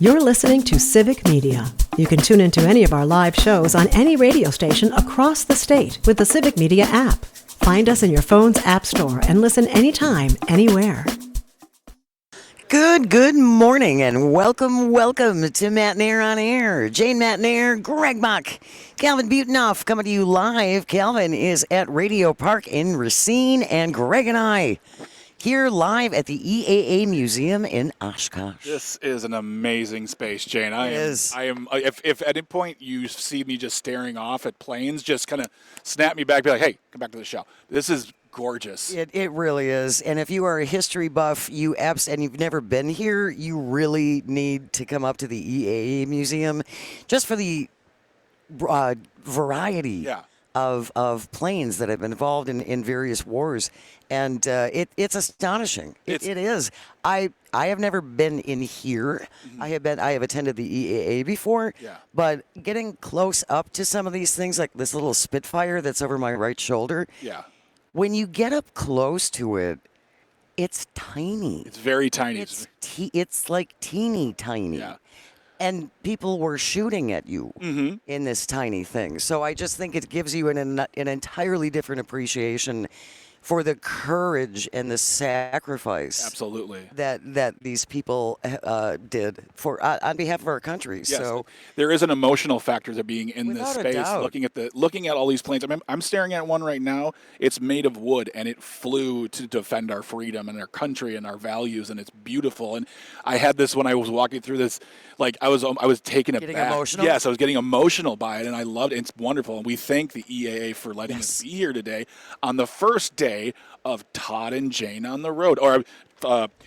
You're listening to Civic Media. You can tune into any of our live shows on any radio station across the state with the Civic Media app. Find us in your phone's app store and listen anytime, anywhere. Good morning and welcome to Matt Nair on Air. Jane Matt Nair, Greg Bach, Calvin Butenoff coming to you live. Calvin is at Radio Park in Racine, and Greg and I here live at the EAA Museum in Oshkosh. This is an amazing space, Jane. It is. I am. If at any point you see me just staring off at planes, just kind of snap me back, be like, "Hey, come back to the show." This is gorgeous. It really is. And if you are a history buff, and you've never been here, you really need to come up to the EAA Museum just for the variety. Yeah. Of planes that have been involved in various wars, and it's astonishing. It is. I have never been in here. Mm-hmm. I have attended the EAA before. Yeah. But getting close up to some of these things, like this little Spitfire that's over my right shoulder. Yeah. When you get up close to it, it's tiny. It's very tiny. It's like teeny tiny. Yeah. And people were shooting at you Mm-hmm. in this tiny thing. So I just think it gives you an entirely different appreciation for the courage and the sacrifice Absolutely. that these people did for on behalf of our country. Yes, So there is an emotional factor to being in this Without a space, doubt. looking at all these planes. I'm staring at one right now. It's made of wood, and it flew to defend our freedom and our country and our values, and it's beautiful. And I had this when I was walking through this, like I was taken aback. Getting emotional? Yes, I was getting emotional by it, and I loved it. It's wonderful, and we thank the EAA for letting us be here today on the first day of Todd and Jane on the road, or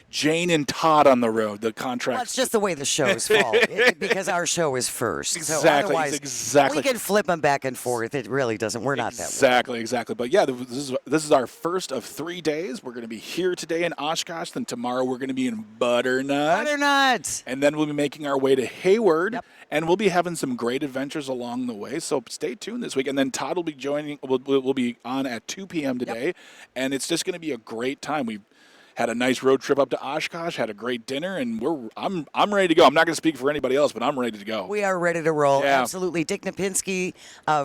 Jane and Todd on the road. The contract. that's just the way the shows fall, because our show is first. Exactly. So otherwise, Exactly. we can flip them back and forth. It really doesn't. We're not that way. Exactly. But yeah, this is our first of 3 days. We're going to be here today in Oshkosh. Then tomorrow we're going to be in Butternut. And then we'll be making our way to Hayward. Yep. And we'll be having some great adventures along the way. So stay tuned this week. And then Todd will be joining. We'll be on at 2 p.m. today. Yep. And it's just going to be a great time. We had a nice road trip up to Oshkosh, had a great dinner, and I'm ready to go. I'm not going to speak for anybody else, but I'm ready to go. We are ready to roll. Yeah. Absolutely. Dick Napinski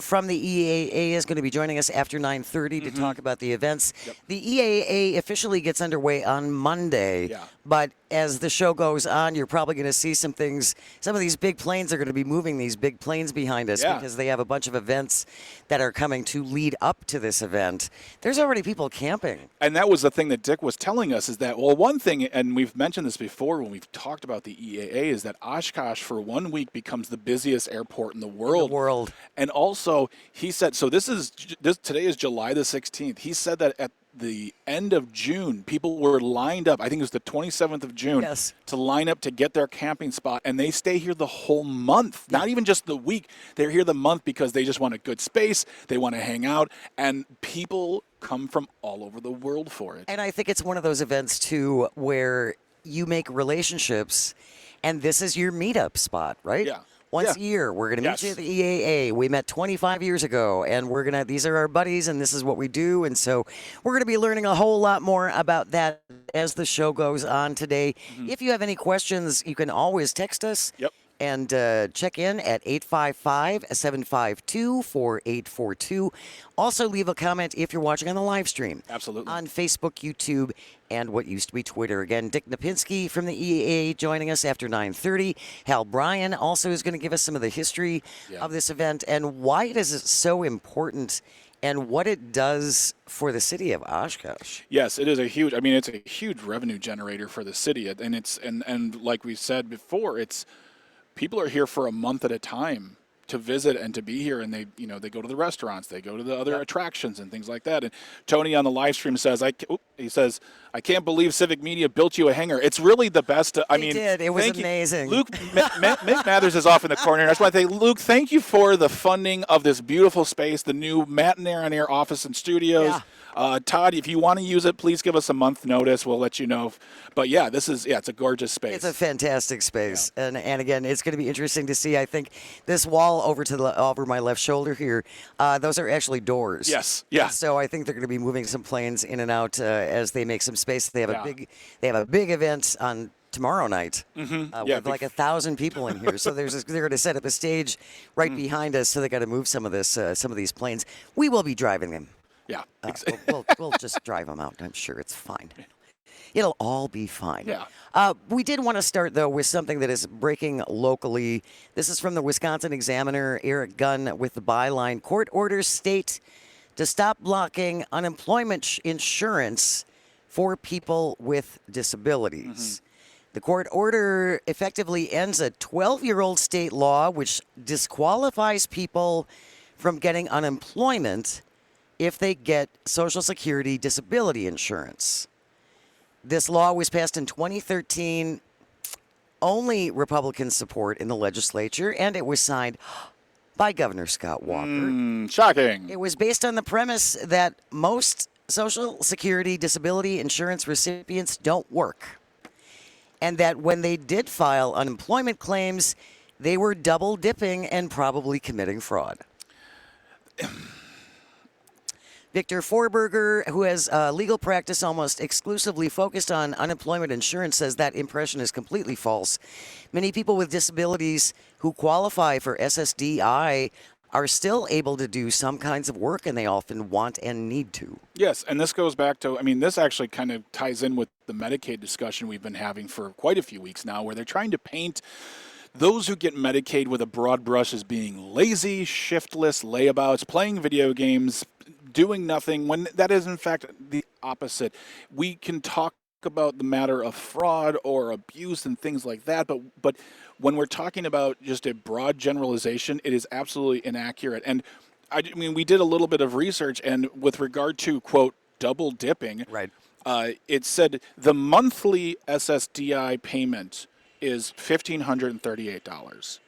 from the EAA is going to be joining us after 9:30 to talk about the events. Yep. The EAA officially gets underway on Monday, Yeah. but as the show goes on, you're probably going to see some things. Some of these big planes are going to be moving these big planes behind us because they have a bunch of events that are coming to lead up to this event. There's already people camping. And that was the thing that Dick was telling us, is that, well, one thing, and we've mentioned this before when we've talked about the EAA, is that Oshkosh for 1 week becomes the busiest airport in the world. And also, he said, so today is July the 16th. He said that at the end of June, people were lined up, I think it was the 27th of June, Yes. to line up to get their camping spot. And they stay here the whole month, not even just the week. They're here the month because they just want a good space. They want to hang out. And people come from all over the world for it. And I think it's one of those events, too, where you make relationships, and this is your meetup spot, right? Yeah. Once Yeah. a year, we're going to meet Yes. you at the EAA. We met 25 years ago, and these are our buddies, and this is what we do. And so we're going to be learning a whole lot more about that as the show goes on today. If you have any questions, you can always text us. Yep. And check in at 855-752-4842. Also, leave a comment if you're watching on the live stream. Absolutely. On Facebook, YouTube, and what used to be Twitter. Again, Dick Napinski from the EAA joining us after 9:30. Hal Bryan also is going to give us some of the history of this event and why it is so important and what it does for the city of Oshkosh. Yes, it is it's a huge revenue generator for the city. And and like we said before, people are here for a month at a time to visit and to be here, and they go to the restaurants, they go to the other attractions and things like that. And Tony on the live stream says, I can't believe Civic Media built you a hangar. It's really the best. They did. It was amazing. Luke Mick Mathers is off in the corner. I just want to say, Luke, thank you for the funding of this beautiful space, the new Matt Nair on Air office and studios. Yeah. Todd, if you want to use it, please give us a month notice. We'll let you know. But yeah, it's a gorgeous space. It's a fantastic space. Yeah. And again, it's going to be interesting to see. I think this wall over my left shoulder here, those are actually doors. Yes. Yeah. And so I think they're going to be moving some planes in and out as they make some space. They have a big event on tomorrow night with like 1,000 people in here. So they're going to set up a stage right behind us. So they got to move some of these planes. We will be driving them. Yeah. We'll just drive them out. I'm sure it's fine. It'll all be fine. Yeah. We did want to start, though, with something that is breaking locally. This is from the Wisconsin Examiner, Eric Gunn, with the byline, "Court orders state to stop blocking unemployment insurance for people with disabilities." The court order effectively ends a 12-year-old state law which disqualifies people from getting unemployment if they get Social Security disability insurance. This law was passed in 2013, only Republican support in the legislature, and it was signed by Governor Scott Walker. Shocking. It was based on the premise that most Social Security disability insurance recipients don't work, and that when they did file unemployment claims, they were double dipping and probably committing fraud. Victor Forberger, who has legal practice almost exclusively focused on unemployment insurance, says that impression is completely false. Many people with disabilities who qualify for SSDI are still able to do some kinds of work, and they often want and need to. Yes, and this goes back to, this actually kind of ties in with the Medicaid discussion we've been having for quite a few weeks now, where they're trying to paint those who get Medicaid with a broad brush as being lazy, shiftless, layabouts, playing video games, doing nothing, when that is in fact the opposite. We can talk about the matter of fraud or abuse and things like that, but when we're talking about just a broad generalization, it is absolutely inaccurate. And we did a little bit of research, and with regard to, quote, double dipping, right? It said the monthly SSDI payment is $1,538.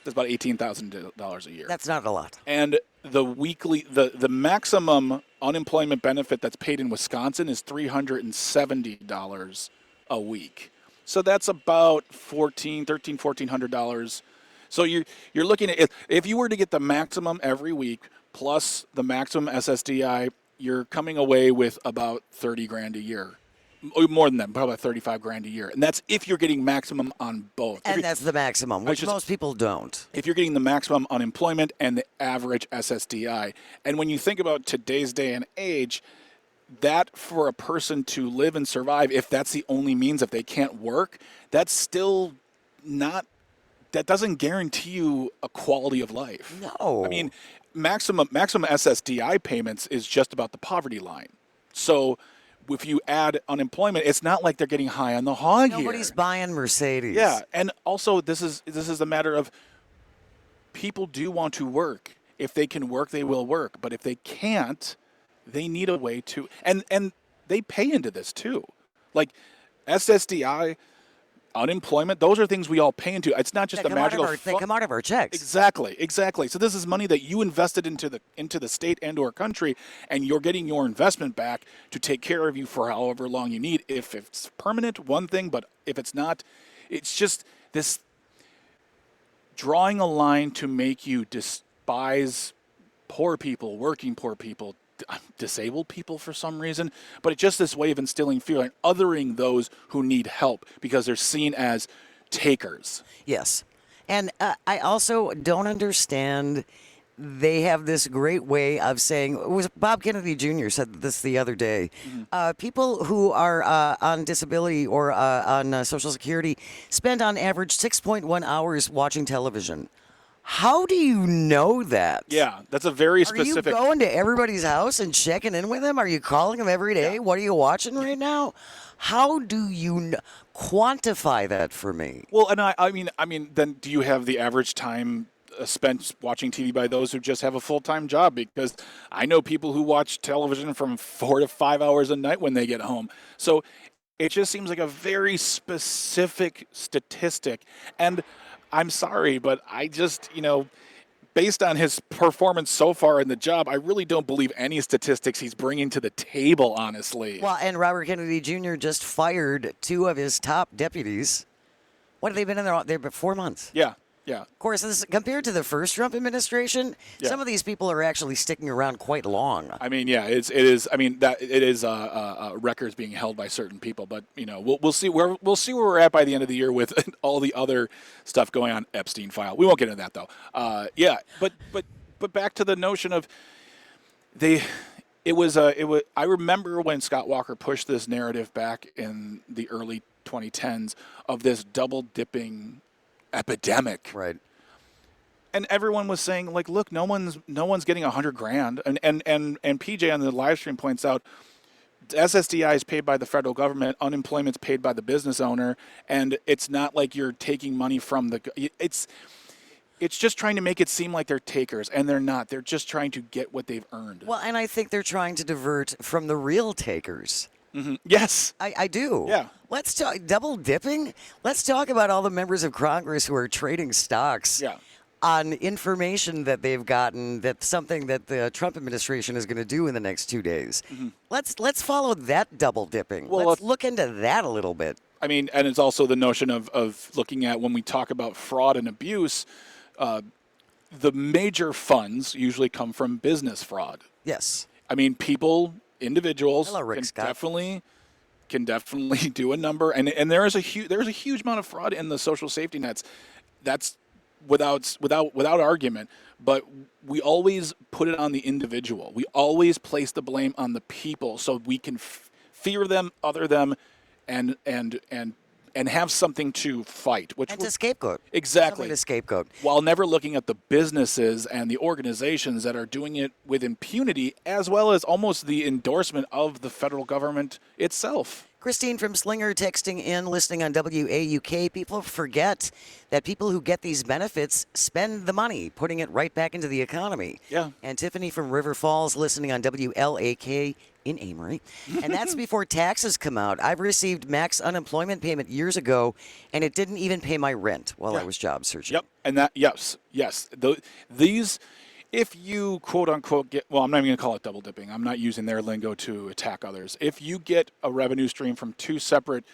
That's about $18,000 a year. That's not a lot. And the weekly, the maximum unemployment benefit that's paid in Wisconsin is $370 a week. So that's about $1,400. So you're looking at, if you were to get the maximum every week plus the maximum SSDI, you're coming away with about $30,000 a year. More than that, probably $35,000 a year. And that's if you're getting maximum on both. And that's the maximum, which most people don't. If you're getting the maximum unemployment and the average SSDI. And when you think about today's day and age, that for a person to live and survive, if that's the only means, if they can't work, that's still not, that doesn't guarantee you a quality of life. No. Maximum SSDI payments is just about the poverty line. So if you add unemployment, it's not like they're getting high on the hog here. Nobody's buying Mercedes. Yeah, and also this is a matter of people do want to work. If they can work, they will work. But if they can't, they need a way to, and they pay into this too. Like SSDI, unemployment, those are things we all pay into. It's not just a magical fund. They come out of our checks. Exactly. So this is money that you invested into the state and or country, and you're getting your investment back to take care of you for however long you need. If it's permanent, one thing, but if it's not, it's just this drawing a line to make you despise poor people, working poor people, disabled people for some reason, but it's just this way of instilling fear and othering those who need help because they're seen as takers. Yes. And I also don't understand, they have this great way of saying, it was Bob Kennedy Jr. said this the other day, people who are on disability or on Social Security spend on average 6.1 hours watching television. How do you know that? Yeah, that's a very specific. Are you going to everybody's house and checking in with them? Are you calling them every day? Yeah. What are you watching right now? How do you quantify that for me? Well, and I mean, then do you have the average time spent watching TV by those who just have a full-time job? Because I know people who watch television from 4 to 5 hours a night when they get home. So it just seems like a very specific statistic. And I'm sorry, but I just, based on his performance so far in the job, I really don't believe any statistics he's bringing to the table, honestly. Well, and Robert Kennedy Jr. just fired 2 of his top deputies. What have they been in there? They've been 4 months. Yeah. Yeah. Of course, compared to the first Trump administration, Yeah. some of these people are actually sticking around quite long. I mean, yeah, it is. I mean, that it is records being held by certain people, but we'll see where we're at by the end of the year with all the other stuff going on. Epstein file. We won't get into that though. Yeah, but back to the notion of it was. I remember when Scott Walker pushed this narrative back in the early 2010s of this double dipping epidemic. Right. And everyone was saying, like, look, no one's getting $100,000. And PJ on the live stream points out SSDI is paid by the federal government, unemployment's paid by the business owner, and it's not like you're taking money from it's just trying to make it seem like they're takers, and they're not. They're just trying to get what they've earned. Well, and I think they're trying to divert from the real takers. Mm-hmm. Yes. I do. Yeah. Let's talk double dipping. Let's talk about all the members of Congress who are trading stocks on information that they've gotten, that's something that the Trump administration is going to do in the next 2 days. Mm-hmm. Let's follow that double dipping. Well, let's look into that a little bit. I mean, and it's also the notion of looking at when we talk about fraud and abuse, the major funds usually come from business fraud. Yes. I mean, individuals Hello, Rick Scott. can definitely do a number, and there's a huge amount of fraud in the social safety nets. That's without argument. But we always put it on the individual. We always place the blame on the people, so we can fear them, other them, and have something to fight. To scapegoat. Exactly. Something to scapegoat. While never looking at the businesses and the organizations that are doing it with impunity, as well as almost the endorsement of the federal government itself. Christine from Slinger texting in, listening on WAUK. People forget that people who get these benefits spend the money, putting it right back into the economy. Yeah. And Tiffany from River Falls, listening on WLAK in Amory. And that's before taxes come out. I've received max unemployment payment years ago, and it didn't even pay my rent while I was job searching. Yep. And that, yes. These, if you quote unquote I'm not even going to call it double dipping. I'm not using their lingo to attack others. If you get a revenue stream from two separate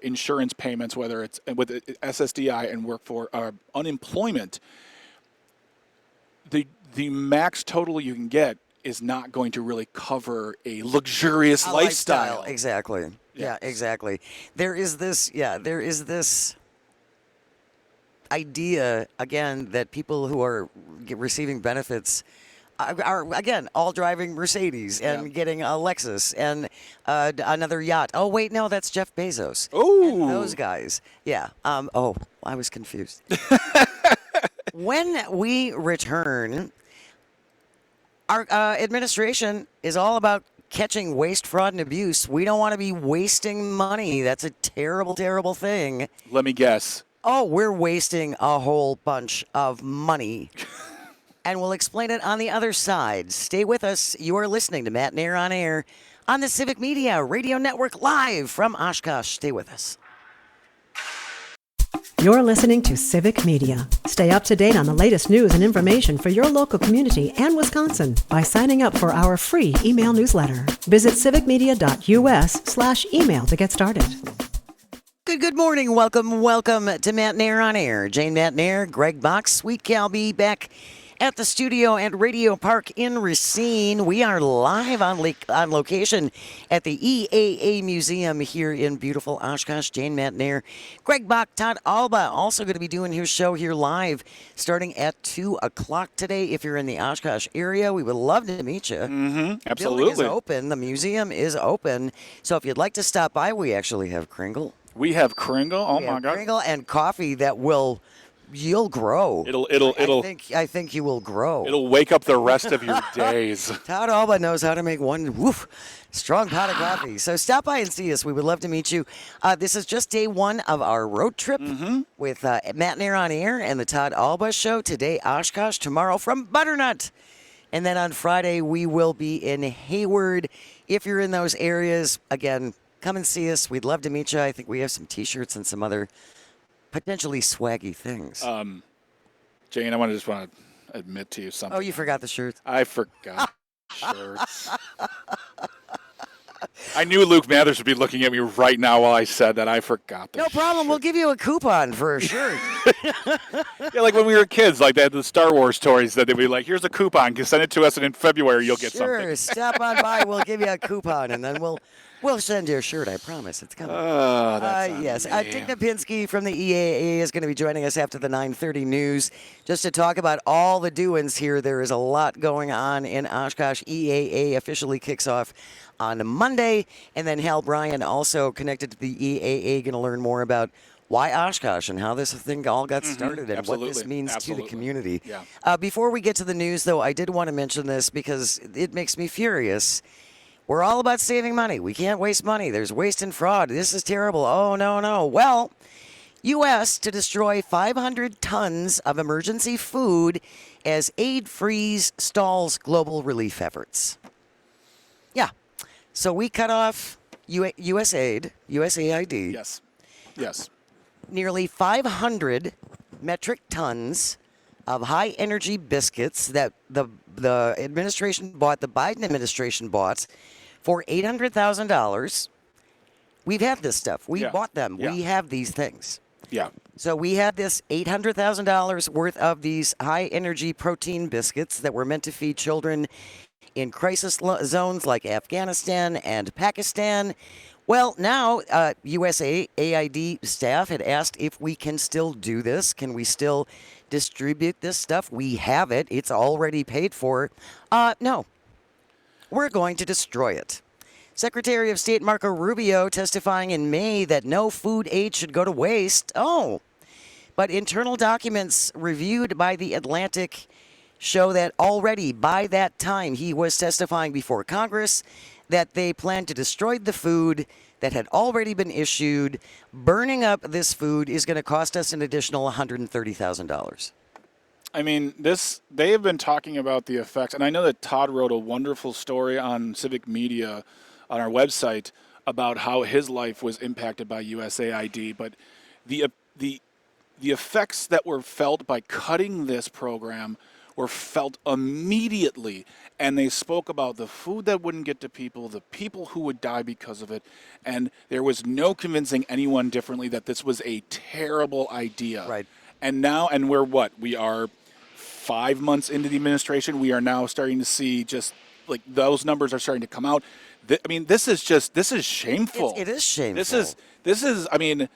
insurance payments, whether it's with SSDI and work for unemployment, the max total you can get is not going to really cover a luxurious lifestyle. Exactly. Yeah, exactly. There is this idea, again, that people who are receiving benefits are again, all driving Mercedes and getting a Lexus and another yacht. Oh, wait, no, that's Jeff Bezos. Oh. Those guys. Yeah. I was confused. When we return, our administration is all about catching waste, fraud, and abuse. We don't want to be wasting money. That's a terrible, terrible thing. Let me guess. Oh, we're wasting a whole bunch of money. And we'll explain it on the other side. Stay with us. You are listening to Matt Nair on Air on the Civic Media Radio Network, live from Oshkosh. Stay with us. You're listening to Civic Media. Stay up to date on the latest news and information for your local community and Wisconsin by signing up for our free email newsletter. Visit civicmedia.us/email to get started. Good morning. Welcome to Matt Nair on Air. Jane Matt Nair, Greg Bach, Sweet Cal B back at the studio at Radio Park in Racine. We are live on location at the EAA Museum here in beautiful Oshkosh. Jane Matt Nair, Greg Bach, Todd Alba also going to be doing his show here live starting at 2 o'clock today. If you're in the Oshkosh area, we would love to meet you. Mm-hmm. Absolutely. The building is open. The museum is open. So if you'd like to stop by, we actually have Kringle. We have Kringle. Oh my God! Kringle and coffee you'll grow. I think you will grow. It'll wake up the rest of your days. Todd Alba knows how to make one strong pot of coffee. So stop by and see us. We would love to meet you. This is just day one of our road trip with Matt Nair on Air and the Todd Alba Show. Today, Oshkosh. Tomorrow from Butternut. And then on Friday, we will be in Hayward. If you're in those areas, again, come and see us. We'd love to meet you. I think we have some T-shirts and some other potentially swaggy things. Jane, I want to admit to you something. Oh, you forgot the shirts? I forgot shirts. I knew Luke Mathers would be looking at me right now while I said that. I forgot that. No problem. We'll give you a coupon for a shirt. Yeah, like when we were kids, like they had the Star Wars toys that they'd be like, here's a coupon, send it to us, and in February you'll get something. Sure, stop on by. We'll give you a coupon, and then we'll send you a shirt. I promise. It's coming. Oh, that's yes. Dick Napinski from the EAA is going to be joining us after the 9:30 news just to talk about all the doings here. There is a lot going on in Oshkosh. EAA officially kicks off on Monday, and then Hal Bryan, also connected to the EAA, going to learn more about why Oshkosh and how this thing all got started and what this means to the community. Yeah. Before we get to the news, though, I did want to mention this because it makes me furious. We're all about saving money. We can't waste money. There's waste and fraud. This is terrible. Oh, no. Well, U.S. to destroy 500 tons of emergency food as aid freeze stalls global relief efforts. Yeah. So we cut off USAID. Yes. Nearly 500 metric tons of high-energy biscuits that the administration bought, the Biden administration bought, for $800,000. We've had this stuff. We bought them. Yeah. We have these things. Yeah. So we had this $800,000 worth of these high-energy protein biscuits that were meant to feed children in crisis zones like Afghanistan and Pakistan. Well, now USAID staff had asked if we can still do this. Can we still distribute this stuff? We have it. It's already paid for. No. We're going to destroy it. Secretary of State Marco Rubio testifying in May that no food aid should go to waste. Oh. But internal documents reviewed by The Atlantic show that already by that time he was testifying before Congress that they plan to destroy the food that had already been issued. Burning up this food is going to cost us an additional $130,000. I mean, they have been talking about the effects, and I know that Todd wrote a wonderful story on Civic Media on our website about how his life was impacted by USAID, but the effects that were felt by cutting this program were felt immediately, and they spoke about the food that wouldn't get to people, the people who would die because of it, and there was no convincing anyone differently that this was a terrible idea. Right. And now, and we are 5 months into the administration, we are now starting to see just like those numbers are starting to come out. I mean, this is shameful. It is shameful. This is, I mean,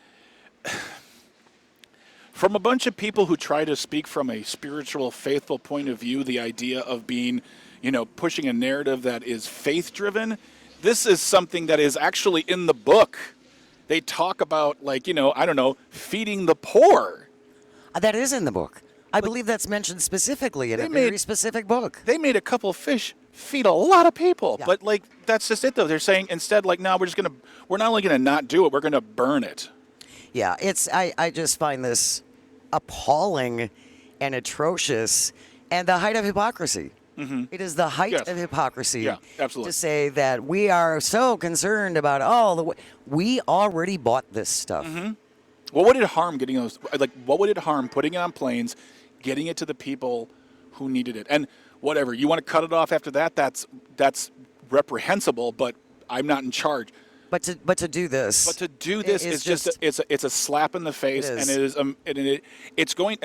from a bunch of people who try to speak from a spiritual, faithful point of view, the idea of being, pushing a narrative that is faith-driven, this is something that is actually in the book. They talk about, feeding the poor. That is in the book. I believe that's mentioned specifically in a very specific book. They made a couple of fish feed a lot of people, Yeah. but that's just it though. They're saying instead, we're not only gonna not do it, we're gonna burn it. Yeah, I just find this appalling and atrocious and the height of hypocrisy. Mm-hmm. It is the height of hypocrisy absolutely. to say that we are so concerned about we already bought this stuff. Mm-hmm. What would it harm getting those? What would it harm putting it on planes, getting it to the people who needed it? And whatever you want to cut it off after that, that's reprehensible. But I'm not in charge. But to do this, is just it's a slap in the face, and it's going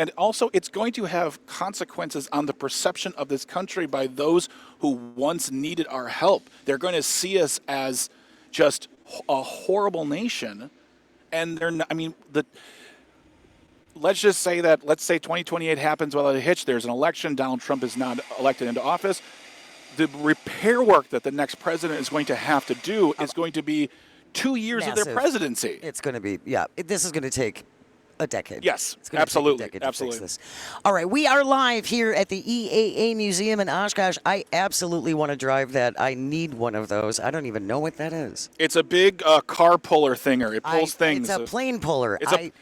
to have consequences on the perception of this country by those who once needed our help. They're going to see us as just a horrible nation. And they're not, let's say 2028 happens without a hitch. There's an election. Donald Trump is not elected into office. The repair work that the next president is going to have to do is going to be 2 years of their presidency. It's going to be, this is going to take a decade. Yes, it's going absolutely. To take a decade to fix this. All right, we are live here at the EAA Museum in Oshkosh. I absolutely want to drive that. I need one of those. I don't even know what that is. It's a big car puller thinger. It pulls things. It's a plane puller.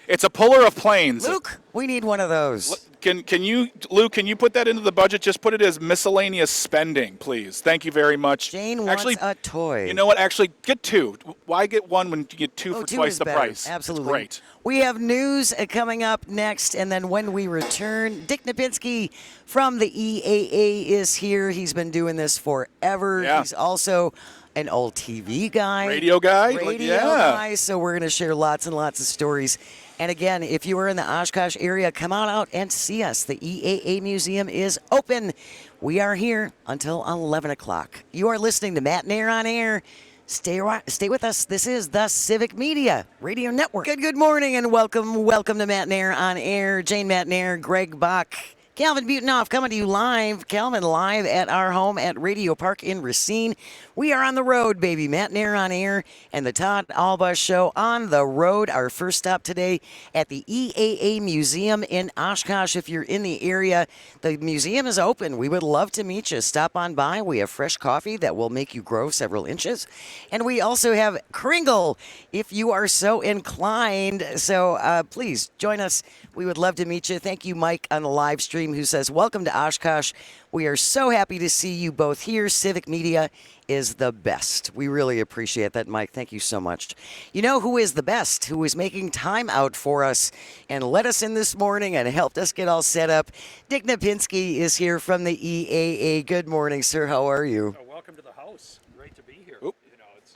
It's a puller of planes. Luke, we need one of those. Can you, Luke, can you put that into the budget? Just put it as miscellaneous spending, please. Thank you very much. Jane wants a toy. You know what? Actually, get two. Why get one when you get two for twice the price? Absolutely. It's great. We have news coming up next, and then when we return, Dick Napinski from the EAA is here. He's been doing this forever. Yeah. He's also an old TV guy. Radio guy? Radio guy. So we're going to share lots and lots of stories. And again, if you are in the Oshkosh area, come on out and see us. The EAA Museum is open. We are here until 11 o'clock. You are listening to Matt Nair on Air. Stay with us. This is the Civic Media Radio Network. Good morning and welcome to Matt Nair on Air. Jane Matt Nair, Greg Bach, Calvin Butonoff coming to you live. Calvin live at our home at Radio Park in Racine. We are on the road, baby. Matt Nair on Air and the Todd Alba Show on the road. Our first stop today at the EAA Museum in Oshkosh. If you're in the area, the museum is open. We would love to meet you. Stop on by. We have fresh coffee that will make you grow several inches. And we also have Kringle if you are so inclined. So please join us. We would love to meet you. Thank you, Mike, on the live stream, who says, welcome to Oshkosh. We are so happy to see you both here. Civic Media is the best. We really appreciate that, Mike. Thank you so much. You know who is the best, who is making time out for us and let us in this morning and helped us get all set up? Dick Napinski is here from the EAA. Good morning, sir. How are you? Welcome to the house. Great to be here. Oop. You know, it's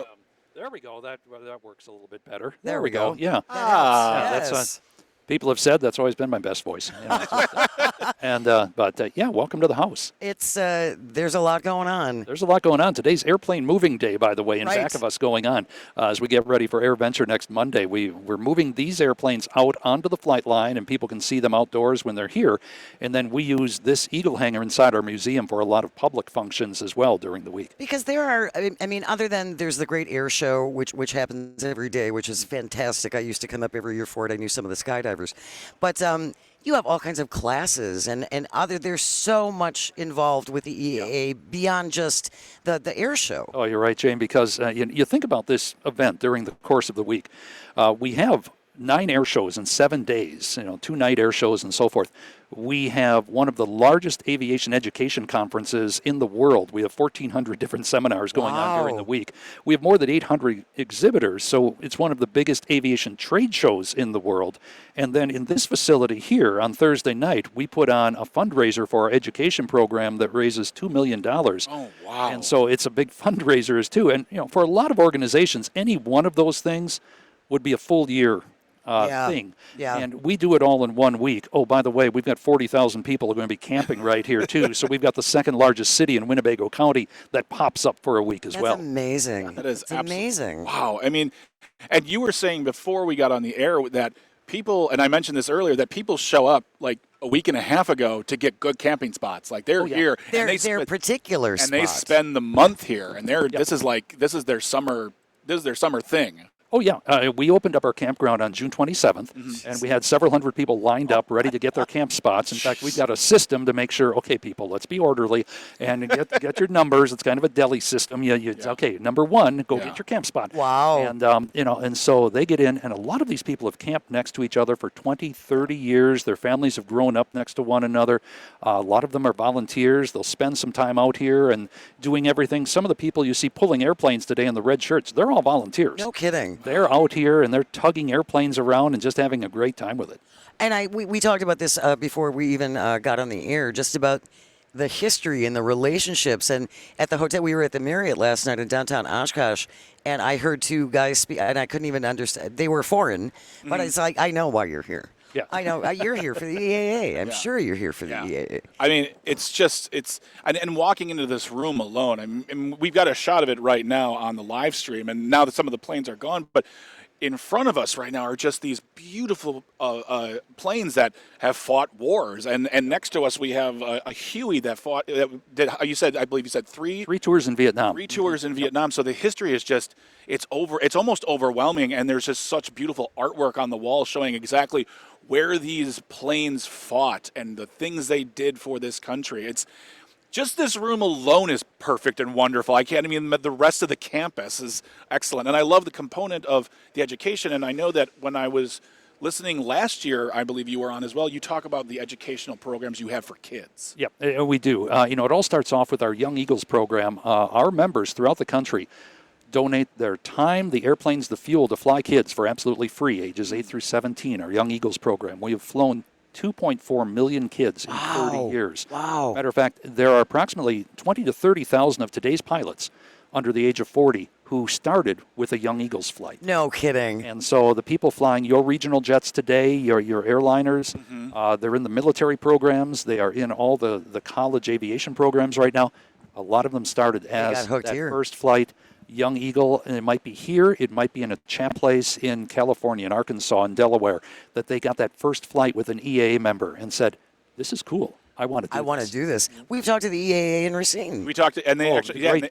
there we go. That works a little bit better. There we go. Yeah. Yes. That's people have said that's always been my best voice. You know, but welcome to the house. It's there's a lot going on. There's a lot going on. Today's airplane moving day, by the way, in Right. back of us going on as we get ready for AirVenture next Monday. We're moving these airplanes out onto the flight line, and people can see them outdoors when they're here. And then we use this eagle hangar inside our museum for a lot of public functions as well during the week. Because there are, I mean, other than there's the Great Air Show, which happens every day, which is fantastic. I used to come up every year for it. I knew some of the skydivers. But you have all kinds of classes and there's so much involved with the EAA beyond just the air show. Oh, you're right, Jane, because you think about this event during the course of the week. We have 9 air shows in 7 days, 2 night air shows and so forth. We have one of the largest aviation education conferences in the world. We have 1,400 different seminars going on during the week. We have more than 800 exhibitors, so it's one of the biggest aviation trade shows in the world. And then in this facility here on Thursday night, we put on a fundraiser for our education program that raises $2 million. Oh, wow. And so it's a big fundraiser too. And for a lot of organizations, any one of those things would be a full year thing. Yeah. And we do it all in 1 week. Oh, by the way, we've got 40,000 people who are going to be camping right here, too. So we've got the second largest city in Winnebago County that pops up for a week as well. That's amazing. That is amazing. Wow. I mean, and you were saying before we got on the air that people, and I mentioned this earlier, that people show up like a week and a half ago to get good camping spots. Like they're here. They're particular spots. And they spend the month here. And this is their summer thing. Oh, yeah. We opened up our campground on June 27th, and we had several hundred people lined up ready to get their camp spots. In fact, we've got a system to make sure, okay, people, let's be orderly and get your numbers. It's kind of a deli system. Okay, number 1, go get your camp spot. Wow. And, and so they get in, and a lot of these people have camped next to each other for 20, 30 years. Their families have grown up next to one another. A lot of them are volunteers. They'll spend some time out here and doing everything. Some of the people you see pulling airplanes today in the red shirts, they're all volunteers. No kidding. They're out here and they're tugging airplanes around and just having a great time with it. And we talked about this before we even got on the air, just about the history and the relationships. And at the hotel, we were at the Marriott last night in downtown Oshkosh, and I heard 2 guys speak, and I couldn't even understand. They were foreign, but it's like, I know why you're here. Yeah. I know you're here for the EAA. I'm sure you're here for the EAA. I mean, and walking into this room alone, and we've got a shot of it right now on the live stream, and now that some of the planes are gone, but in front of us right now are just these beautiful planes that have fought wars, and next to us we have a Huey that fought. I believe you said 3 tours in Vietnam. 3 tours in Vietnam. So the history is just it's almost overwhelming, and there's just such beautiful artwork on the wall showing exactly where these planes fought and the things they did for this country. It's just this room alone is perfect and wonderful. I can't even, the rest of the campus is excellent. And I love the component of the education. And I know that when I was listening last year, I believe you were on as well, you talk about the educational programs you have for kids. Yeah, we do. It all starts off with our Young Eagles program. Our members throughout the country donate their time, the airplanes, the fuel to fly kids for absolutely free, ages 8 through 17, our Young Eagles program. We have flown 2.4 million kids in 30 years. Wow. Matter of fact, there are approximately 20 to 30,000 of today's pilots under the age of 40 who started with a Young Eagles flight. No kidding. And so the people flying your regional jets today, your airliners, they're in the military programs. They are in all the college aviation programs right now. A lot of them started as that first flight, Young Eagle, and it might be here, it might be in a champ place in California, in Arkansas, in Delaware, that they got that first flight with an EAA member and said, this is cool. I want to do this. We've talked to the EAA in Racine. We talked to, and they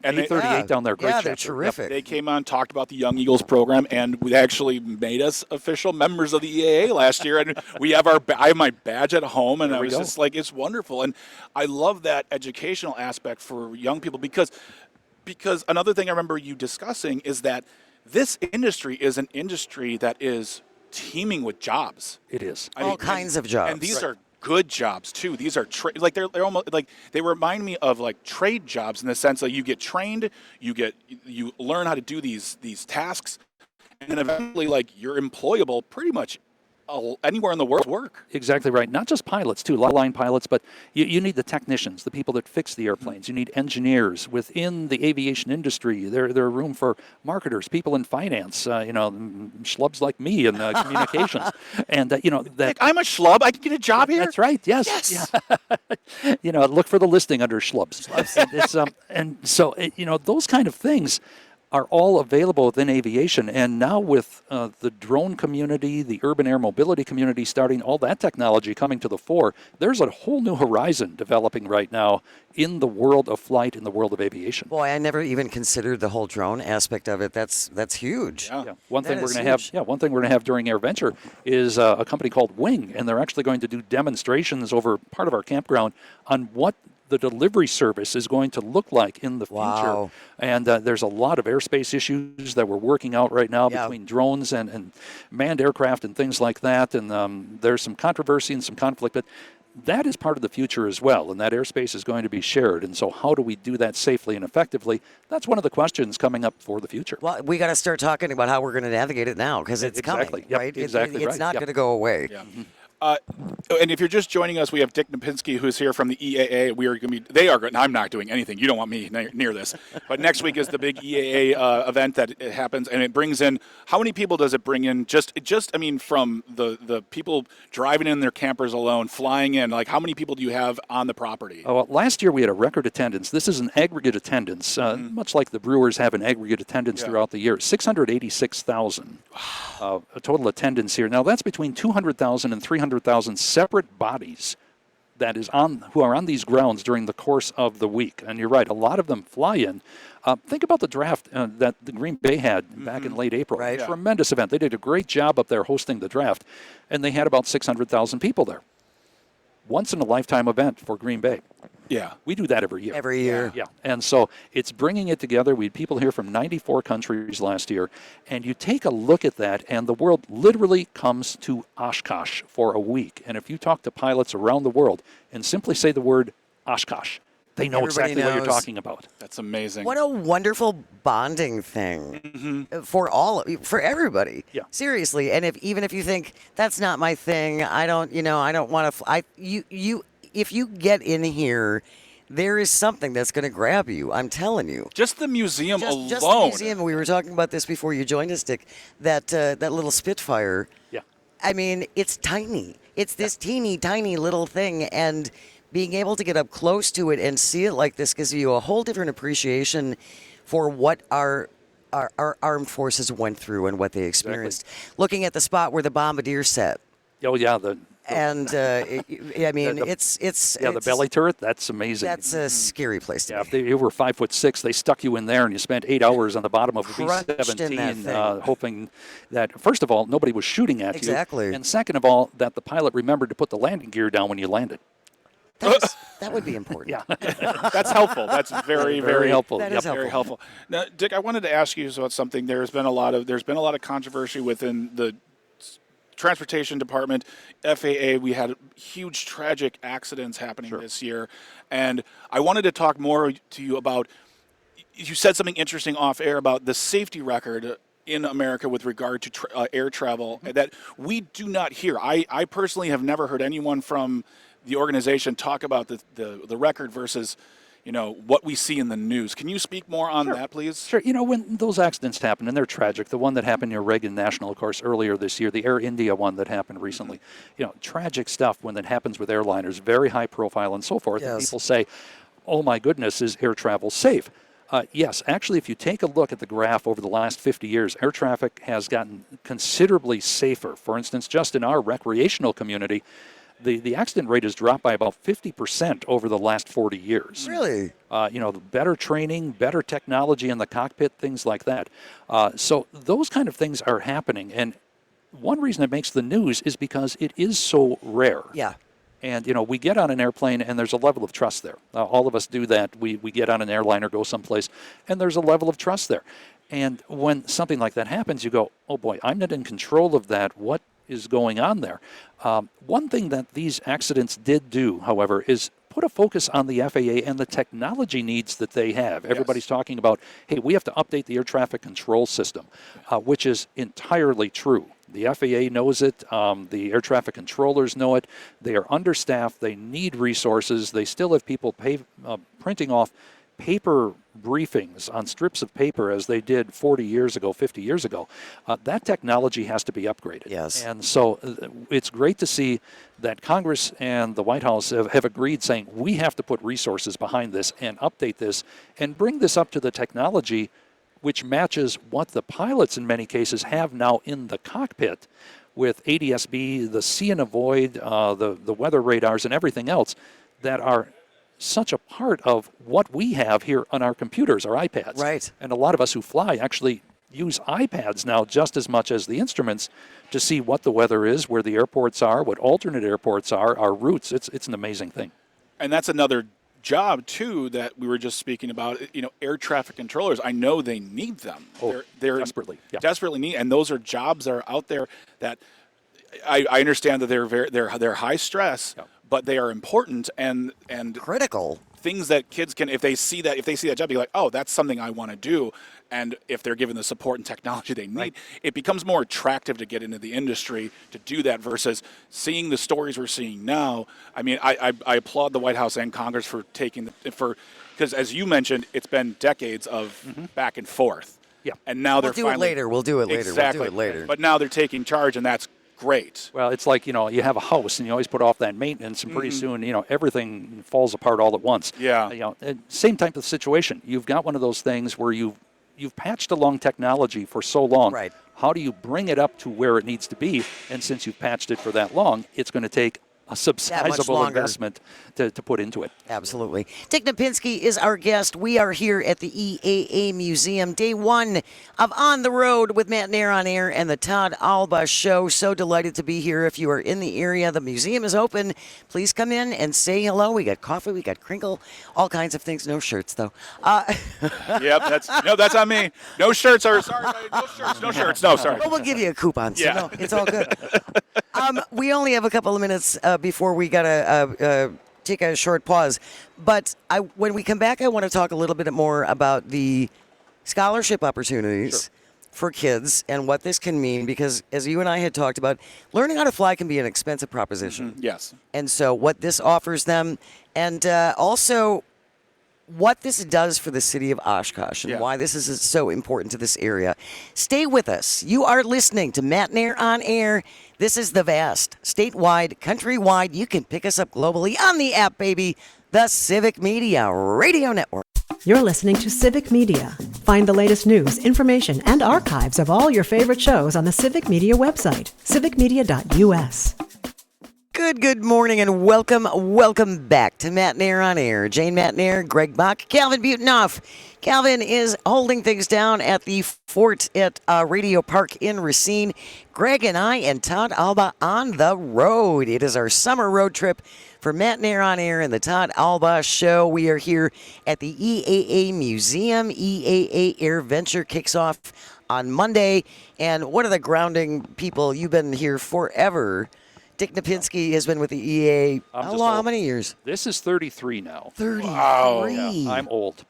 and they 38 down there. Great yeah, chapter. they're terrific. They came on, talked about the Young Eagles program, and they actually made us official members of the EAA last year. And we have I have my badge at home, and I was just like, it's wonderful. And I love that educational aspect for young people because another thing I remember you discussing is that this industry is an industry that is teeming with jobs. It is. All kinds of jobs. And these are good jobs too. These are like they're almost like they remind me of like trade jobs in the sense that you get trained, you learn how to do these tasks, and then eventually like you're employable pretty much anywhere in the world work. Exactly right. Not just pilots, too, line pilots, but you need the technicians, the people that fix the airplanes. You need engineers within the aviation industry. There are room for marketers, people in finance, schlubs like me in communications. And, that I'm a schlub. I can get a job here? That's right. Yes. Yeah. Look for the listing under schlubs. And so, those kind of things are all available within aviation. And now with the drone community, the urban air mobility community starting, all that technology coming to the fore, there's a whole new horizon developing right now in the world of flight, in the world of aviation. Boy, I never even considered the whole drone aspect of it. That's huge. Yeah. One thing we're going to have during AirVenture is a company called Wing, and they're actually going to do demonstrations over part of our campground on what the delivery service is going to look like in the future. And there's a lot of airspace issues that we're working out right now between drones and manned aircraft and things like that. And there's some controversy and some conflict, but that is part of the future as well, and that airspace is going to be shared. And so how do we do that safely and effectively? That's one of the questions coming up for the future. Well, we got to start talking about how we're going to navigate it now, because it's coming, right? Exactly. It's not going to go away. Yeah. And if you're just joining us, we have Dick Napinski, who's here from the EAA. We are going to be. They are going. I'm not doing anything. You don't want me near this. But next week is the big EAA event that it happens, and it brings in. How many people does it bring in? Just I mean, from the people driving in their campers alone, flying in. Like, how many people do you have on the property? Well, last year we had a record attendance. This is an aggregate attendance, much like the Brewers have an aggregate attendance throughout the year. 686,000 total attendance here. Now that's between 200,000 and 300,000 separate bodies who are on these grounds during the course of the week. And you're right, a lot of them fly in. Think about the draft that the Green Bay had back in late April. Right. Tremendous event. They did a great job up there hosting the draft, and they had about 600,000 people there. Once in a lifetime event for Green Bay. Yeah. We do that every year. Every year. Yeah. And so it's bringing it together. We had people here from 94 countries last year. And you take a look at that, and the world literally comes to Oshkosh for a week. And if you talk to pilots around the world and simply say the word Oshkosh, they know exactly what you're talking about. That's amazing. What a wonderful bonding thing for everybody. Yeah. Seriously. And even if you think that's not my thing, I don't want to. If you get in here, there is something that's going to grab you. I'm telling you. Just the museum alone. Just the museum. We were talking about this before you joined us, Dick. That little Spitfire. Yeah. I mean, it's tiny. It's this teeny tiny little thing, and being able to get up close to it and see it like this gives you a whole different appreciation for what our armed forces went through and what they experienced. Exactly. Looking at the spot where the bombardier sat. Oh, yeah. The belly turret, that's amazing. That's a scary place to be. If you were 5'6", they stuck you in there, and you spent 8 hours on the bottom of a Crunched in that B-17, thing. hoping that, first of all, nobody was shooting at Exactly. you. And second of all, that the pilot remembered to put the landing gear down when you landed. That would be important. Yeah. That's helpful. That's very, very helpful. That is very helpful. Now, Dick, I wanted to ask you about something. There's been a lot of controversy within the Transportation Department, FAA. We had huge tragic accidents happening this year, and I wanted to talk more to you about. You said something interesting off air about the safety record in America with regard to air travel that we do not hear. I personally have never heard anyone from the organization talk about the record versus what we see in the news. Can you speak more on that, please? Sure. When those accidents happen, and they're tragic, the one that happened near Reagan National, of course, earlier this year, the Air India one that happened recently, tragic stuff when that happens with airliners, very high profile and so forth. Yes. And people say, oh my goodness, is air travel safe? Yes, actually, if you take a look at the graph over the last 50 years, air traffic has gotten considerably safer. For instance, just in our recreational community, the accident rate has dropped by about 50% over the last 40 years. Really? Better training, better technology in the cockpit, things like that. So those kind of things are happening. And one reason it makes the news is because it is so rare. Yeah. And, we get on an airplane and there's a level of trust there. All of us do that. We get on an airline or go someplace and there's a level of trust there. And when something like that happens, you go, oh boy, I'm not in control of that. What is going on there? One thing that these accidents did do, however, is put a focus on the FAA and the technology needs that they have. Everybody's talking about, hey, we have to update the air traffic control system, which is entirely true. The FAA knows it. The air traffic controllers know it. They are understaffed. They need resources. They still have people printing off paper briefings on strips of paper as they did 40 years ago, 50 years ago. That technology has to be upgraded. Yes. And so it's great to see that Congress and the White House have agreed, saying we have to put resources behind this and update this and bring this up to the technology which matches what the pilots in many cases have now in the cockpit with ADS-B, the see and avoid, the weather radars and everything else that are such a part of what we have here on our computers, our iPads. Right. And a lot of us who fly actually use iPads now just as much as the instruments to see what the weather is, where the airports are, what alternate airports are, our routes. It's an amazing thing. And that's another job too that we were just speaking about. Air traffic controllers, I know they need them. They're desperately, yeah. desperately need, and those are jobs that are out there that I understand that they're high stress, yeah. but they are important and Critical. things that kids can, if they see that job, be like, oh, that's something I want to do. And if they're given the support and technology they need, Right. it becomes more attractive to get into the industry to do that versus seeing the stories we're seeing now. I mean, I applaud the White House and Congress for because as you mentioned, it's been decades of back and forth. Yeah. And now We'll do it later. We'll do it later. Exactly. We'll do it later. But now they're taking charge, and that's great. Well, it's like, you have a house and you always put off that maintenance and pretty soon, everything falls apart all at once. Yeah. Same type of situation. You've got one of those things where you've patched along technology for so long. Right. How do you bring it up to where it needs to be? And since you've patched it for that long, it's going to take a substantial investment to put into it. Absolutely. Dick Napinski is our guest. We are here at the EAA Museum, day one of On the Road with Matt Nair on Air and the Todd Alba Show. So delighted to be here. If you are in the area, the museum is open. Please come in and say hello. We got coffee, we got crinkle, all kinds of things. No shirts, though. Yep, that's on me. No shirts. Sorry, no shirts. No, sorry. But we'll give you a coupon. So Yeah. no, it's all good. We only have a couple of minutes before we got to take a short pause. But when we come back, I want to talk a little bit more about the scholarship opportunities for kids and what this can mean, because as you and I had talked about, learning how to fly can be an expensive proposition. Yes. And so what this offers them, and also what this does for the city of Oshkosh and why this is so important to this area. Stay with us. You are listening to Matt Nair on Air. This is the vast, statewide, countrywide. You can pick us up globally on the app, baby. The Civic Media Radio Network. You're listening to Civic Media. Find the latest news, information, and archives of all your favorite shows on the Civic Media website, civicmedia.us. Good morning and welcome back to Matt Nair on Air. Jane Matt Nair, Greg Bach, Calvin Butenoff. Calvin is holding things down at the fort at Radio Park in Racine. Greg and I and Todd Alba on the road. It is our summer road trip for Matt Nair on Air and the Todd Alba Show. We are here at the EAA Museum. EAA Air Venture kicks off on Monday. And one of the grounding people, you've been here forever. Dick Napinski has been with the EAA how many years? This is 33 now. 33. Wow. Yeah, I'm old.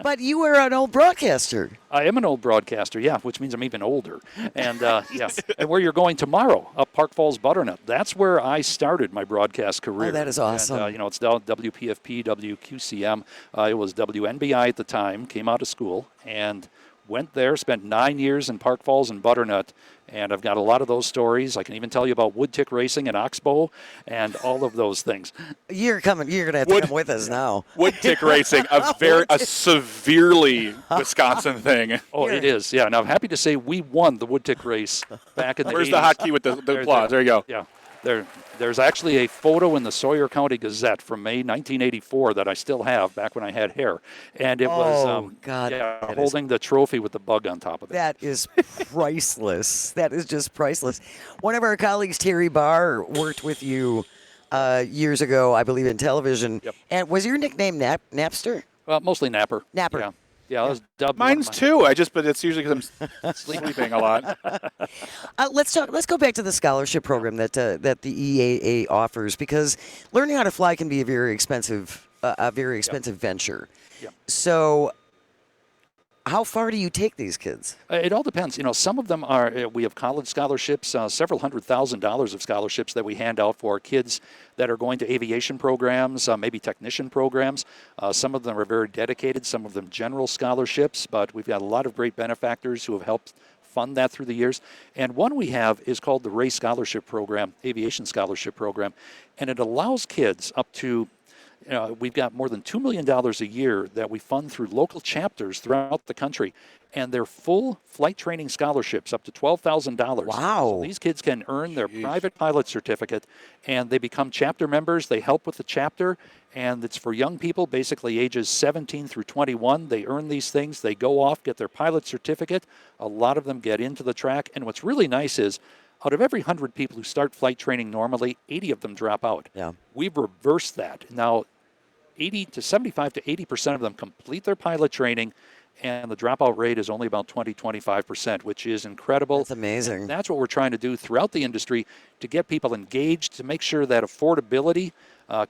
But you were an old broadcaster. I am an old broadcaster, yeah, which means I'm even older. And yeah, and where you're going tomorrow, up Park Falls Butternut, that's where I started my broadcast career. Oh, that is awesome. And, it's WPFP, WQCM. It was WNBI at the time, came out of school, and went there, spent 9 years in Park Falls and Butternut, and I've got a lot of those stories. I can even tell you about wood tick racing and oxbow and all of those things. You're going to have to come with us now. Wood tick racing, a severely Wisconsin thing. Oh, it is, yeah. Now, I'm happy to say we won the wood tick race back in the 80s. Where's the hotkey with the applause? There you go. Yeah. There's actually a photo in the Sawyer County Gazette from May 1984 that I still have back when I had hair. And it was God, holding the trophy with the bug on top of it. That is priceless. That is just priceless. One of our colleagues, Terry Barr, worked with you years ago, I believe, in television. Yep. And was your nickname Napster? Well, mostly Napper. Napper. Yeah. Yeah, I was dubbed. Mine's too. But it's usually because I'm sleeping a lot. Let's go back to the scholarship program that the EAA offers, because learning how to fly can be a very expensive venture. Yep. So, how far do you take these kids? It all depends. Some of them are, we have college scholarships, several $100,000 of scholarships that we hand out for kids that are going to aviation programs, maybe technician programs. Some of them are very dedicated, some of them general scholarships, but we've got a lot of great benefactors who have helped fund that through the years. And one we have is called the Ray Scholarship Program, Aviation Scholarship Program, and it allows kids up to we've got more than $2 million a year that we fund through local chapters throughout the country, and they're full flight training scholarships up to $12,000. Wow. So these kids can earn their private pilot certificate, and they become chapter members. They help with the chapter, and it's for young people, basically ages 17 through 21. They earn these things. They go off, get their pilot certificate. A lot of them get into the track, and what's really nice is out of every 100 people who start flight training normally, 80 of them drop out. Yeah. We've reversed that. Now, 75 to 80% of them complete their pilot training, and the dropout rate is only about 25%, which is incredible. That's amazing. And that's what we're trying to do throughout the industry, to get people engaged, to make sure that affordability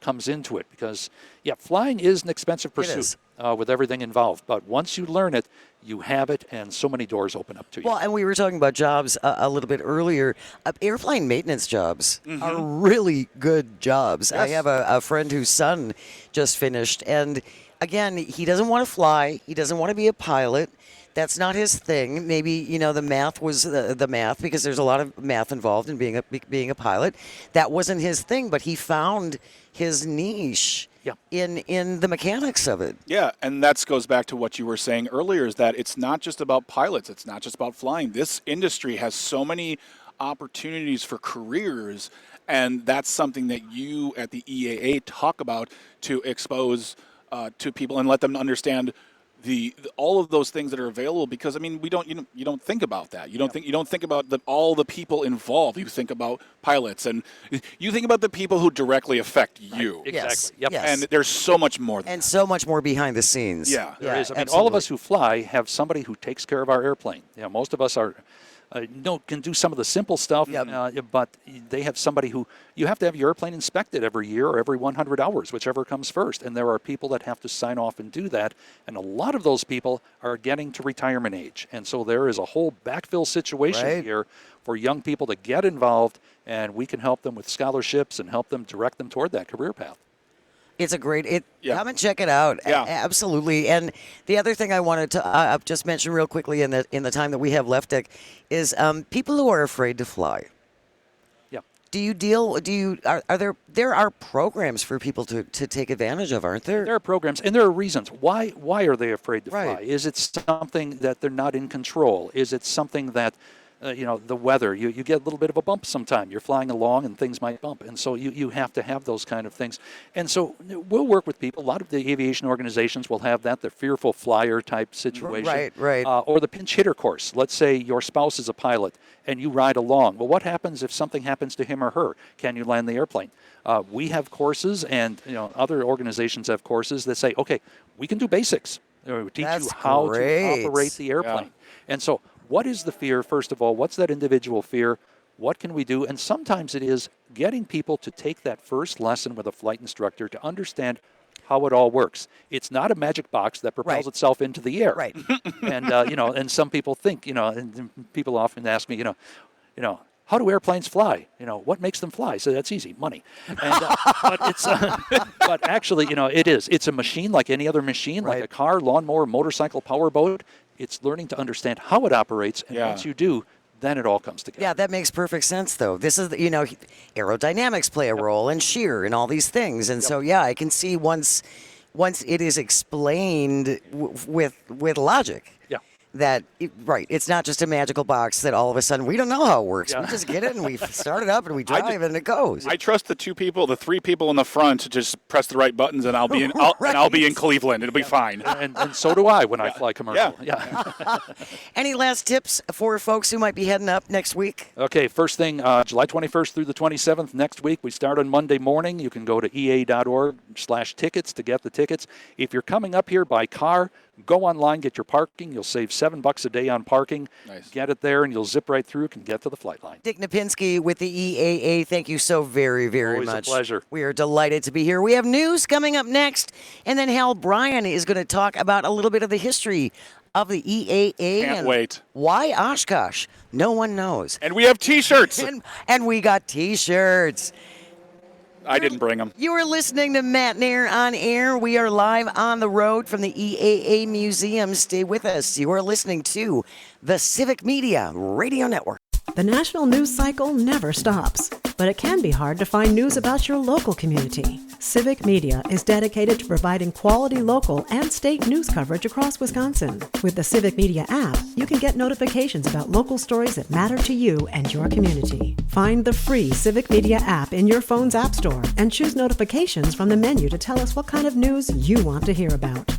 comes into it. Because, flying is an expensive pursuit with everything involved. But once you learn it, you have it, and so many doors open up to you. Well, and we were talking about jobs a little bit earlier. Airplane maintenance jobs are really good jobs. Yes. I have a friend whose son just finished, and again, he doesn't want to fly. He doesn't want to be a pilot. That's not his thing. Maybe, the math was the math, because there's a lot of math involved in being a pilot. That wasn't his thing, but he found his niche in the mechanics of it. Yeah, and that goes back to what you were saying earlier, is that it's not just about pilots. It's not just about flying. This industry has so many opportunities for careers, and that's something that you at the EAA talk about to expose to people and let them understand all of those things that are available. Because you don't think about that. You don't think about all the people involved. You think about pilots, and you think about the people who directly affect you. Exactly. Yes. Yep. Yes. And there's so much more than And so much more behind the scenes. Yeah. There is. All of absolutely. us who fly have somebody who takes care of our airplane. Most of us are can do some of the simple stuff, but they have somebody who, you have to have your airplane inspected every year or every 100 hours, whichever comes first. And there are people that have to sign off and do that. And a lot of those people are getting to retirement age. And so there is a whole backfill situation here for young people to get involved, and we can help them with scholarships and help them direct them toward that career path. It's a great. Come and check it out. Yeah. Absolutely. And the other thing I wanted to just mention real quickly in the time that we have left, Dick, is people who are afraid to fly. Yeah. There are programs for people to take advantage of, aren't there? There are programs, and there are reasons. Why are they afraid to fly? Is it something that they're not in control? Is it something that the weather, you get a little bit of a bump sometime. You're flying along and things might bump. And so you have to have those kind of things. And so we'll work with people. A lot of the aviation organizations will have that, the fearful flyer type situation. Right. Or the pinch hitter course. Let's say your spouse is a pilot and you ride along. Well, what happens if something happens to him or her? Can you land the airplane? We have courses, and other organizations have courses that say, okay, we can do basics. We teach you how to operate the airplane. Yeah. And so what is the fear, first of all? What's that individual fear? What can we do? And sometimes it is getting people to take that first lesson with a flight instructor to understand how it all works. It's not a magic box that propels Right. itself into the air. Right. And and some people think, and people often ask me, how do airplanes fly? What makes them fly? So that's easy, money. And, but it's, but actually, it is. It's a machine like any other machine, like a car, lawnmower, motorcycle, powerboat. It's learning to understand how it operates, and once you do, then it all comes together. Yeah, that makes perfect sense, though. This is, aerodynamics play a role, and shear, and all these things. And so, yeah, I can see once it is explained with logic. Yeah. It's not just a magical box that all of a sudden we don't know how it works. We just get it and we start it up and we drive and it goes. I trust the 3 people in the front to just press the right buttons, and I'll be in Cleveland. It'll be fine. And so do I when I fly commercial. Yeah. Any last tips for folks who might be heading up next week? Okay, first thing, July 21st through the 27th next week. We start on Monday morning. You can go to ea.org/tickets to get the tickets. If you're coming up here by car, go online, get your parking. You'll save $7 a day on parking. Nice. Get it there, and you'll zip right through and get to the flight line. Dick Napinski with the EAA, thank you so very, very Always much. a pleasure. We are delighted to be here. We have news coming up next, and then Hal Bryan is going to talk about a little bit of the history of the EAA. Can't wait. Why Oshkosh? No one knows. And we have T-shirts. And we got T-shirts. I didn't bring them. You are listening to Matt Nair on Air. We are live on the road from the EAA Museum. Stay with us. You are listening to the Civic Media Radio Network. The national news cycle never stops, but it can be hard to find news about your local community. Civic Media is dedicated to providing quality local and state news coverage across Wisconsin. With the Civic Media app, you can get notifications about local stories that matter to you and your community. Find the free Civic Media app in your phone's app store and choose notifications from the menu to tell us what kind of news you want to hear about.